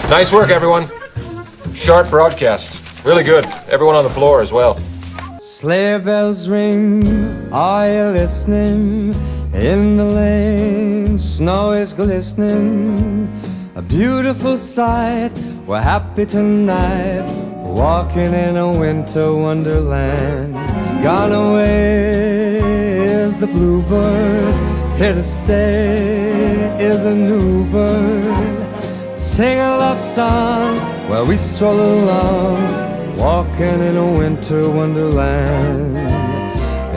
Nice work, everyone. Sharp broadcast. Really good. Everyone on the floor as well. Sleigh bells ring, are you listening? In the lane, snow is glistening. A beautiful sight, we're happy tonight. Walking in a winter wonderland. Gone away is the bluebird. Here to stay is a new bird. To sing a love song while we stroll along, walking in a winter wonderland.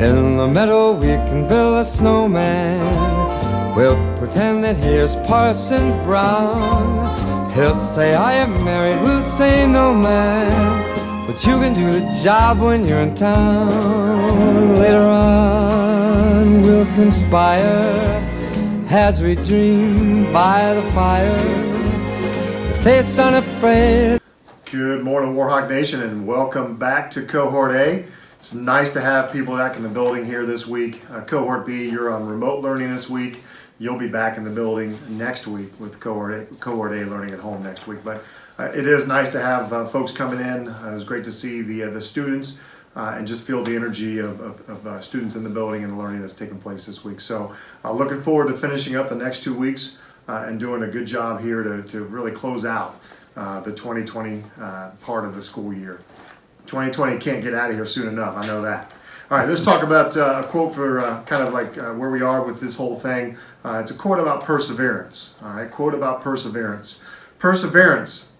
In the meadow we can build a snowman. We'll pretend that here's Parson Brown. He'll say I am married, we'll say no man, but you can do the job when you're in town. Later on we'll conspire as we dream by the fire to face unafraid. Good morning, Warhawk Nation, and welcome back to Cohort A. It's nice to have people back in the building here this week. Cohort B, you're on remote learning this week. You'll be back in the building next week with Cohort A learning at home next week. But it is nice to have folks coming in. It was great to see the students and just feel the energy of students in the building and the learning that's taking place this week. So looking forward to finishing up the next 2 weeks and doing a good job here to really close out the 2020 part of the school year. 2020 can't get out of here soon enough, I know that. All right, let's talk about a quote for kind of like where we are with this whole thing. It's a quote about perseverance. All right, quote about perseverance. Perseverance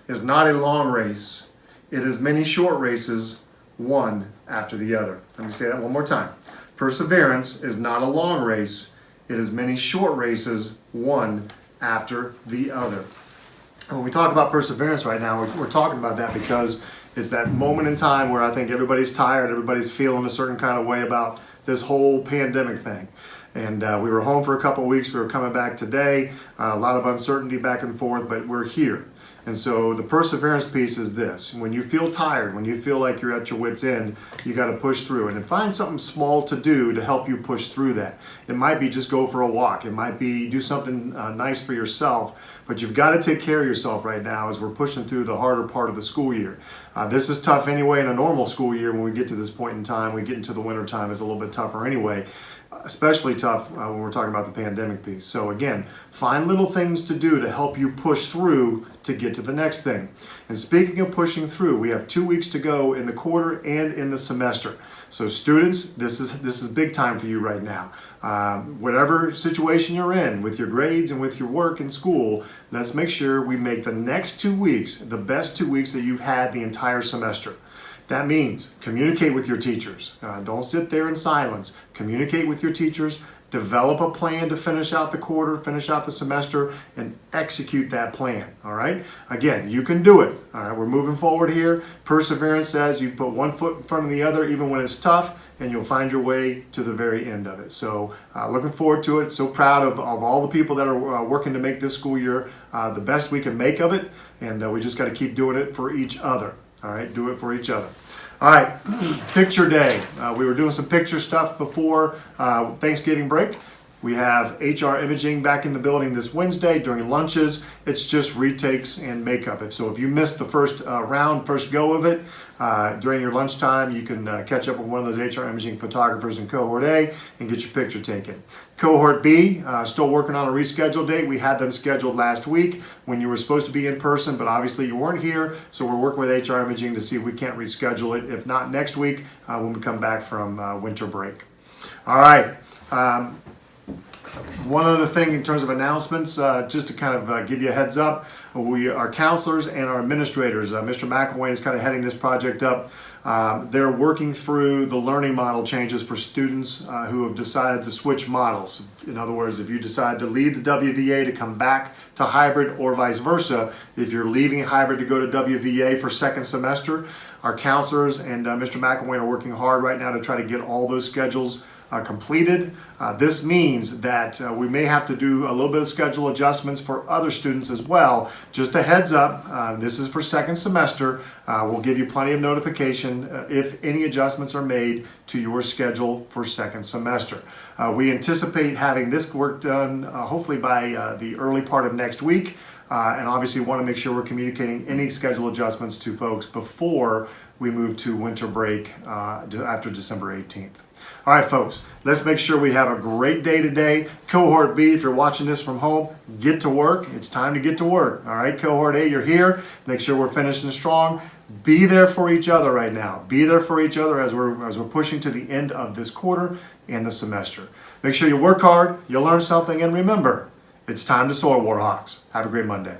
is not a long race. It is many short races, one after the other. Let me say that one more time. Perseverance is not a long race. It is many short races, one after the other. When we talk about perseverance right now, we're talking about that because it's that moment in time where I think everybody's tired, everybody's feeling a certain kind of way about this whole pandemic thing. And we were home for a couple of weeks, we were coming back today, a lot of uncertainty back and forth, but we're here. And so the perseverance piece is this: when you feel tired, when you feel like you're at your wit's end, you got to push through it and find something small to do to help you push through that. It might be just go for a walk. It might be do something nice for yourself, but you've got to take care of yourself right now as we're pushing through the harder part of the school year. This is tough anyway in a normal school year. When we get to this point in time, we get into the winter time, it's a little bit tougher anyway. Especially tough when we're talking about the pandemic piece. So again, find little things to do to help you push through to get to the next thing. And speaking of pushing through, we have 2 weeks to go in the quarter and in the semester. So students, this is big time for you right now. Whatever situation you're in with your grades and with your work in school, let's make sure we make the next 2 weeks the best 2 weeks that you've had the entire semester. That means communicate with your teachers. Don't sit there in silence. Communicate with your teachers. Develop a plan to finish out the quarter, finish out the semester, and execute that plan. All right? Again, you can do it. All right, we're moving forward here. Perseverance says you put one foot in front of the other even when it's tough, and you'll find your way to the very end of it. So looking forward to it. So proud of all the people that are working to make this school year the best we can make of it, and we just got to keep doing it for each other. All right, do it for each other. All right, picture day. We were doing some picture stuff before Thanksgiving break. We have HR Imaging back in the building this Wednesday during lunches. It's just retakes and makeup. So if you missed the first first go of it during your lunchtime, you can catch up with one of those HR Imaging photographers in Cohort A and get your picture taken. Cohort B, still working on a rescheduled date. We had them scheduled last week when you were supposed to be in person, but obviously you weren't here. So we're working with HR Imaging to see if we can't reschedule it. If not, next week when we come back from winter break. All right. One other thing in terms of announcements, just to kind of give you a heads up, our counselors and our administrators, Mr. McElwain is kind of heading this project up. They're working through the learning model changes for students who have decided to switch models. In other words, if you decide to leave the WVA to come back to hybrid or vice versa, if you're leaving hybrid to go to WVA for second semester, Our counselors and Mr. McElwain are working hard right now to try to get all those schedules completed. This means that we may have to do a little bit of schedule adjustments for other students as well. Just a heads up, this is for second semester. We'll give you plenty of notification if any adjustments are made to your schedule for second semester. We anticipate having this work done hopefully by the early part of next week. And obviously want to make sure we're communicating any schedule adjustments to folks before we move to winter break after December 18th. All right, folks, let's make sure we have a great day today. Cohort B, if you're watching this from home, get to work. It's time to get to work. All right, Cohort A, you're here. Make sure we're finishing strong. Be there for each other right now. Be there for each other as we're pushing to the end of this quarter and the semester. Make sure you work hard, you learn something, and remember, it's time to soar, Warhawks. Have a great Monday.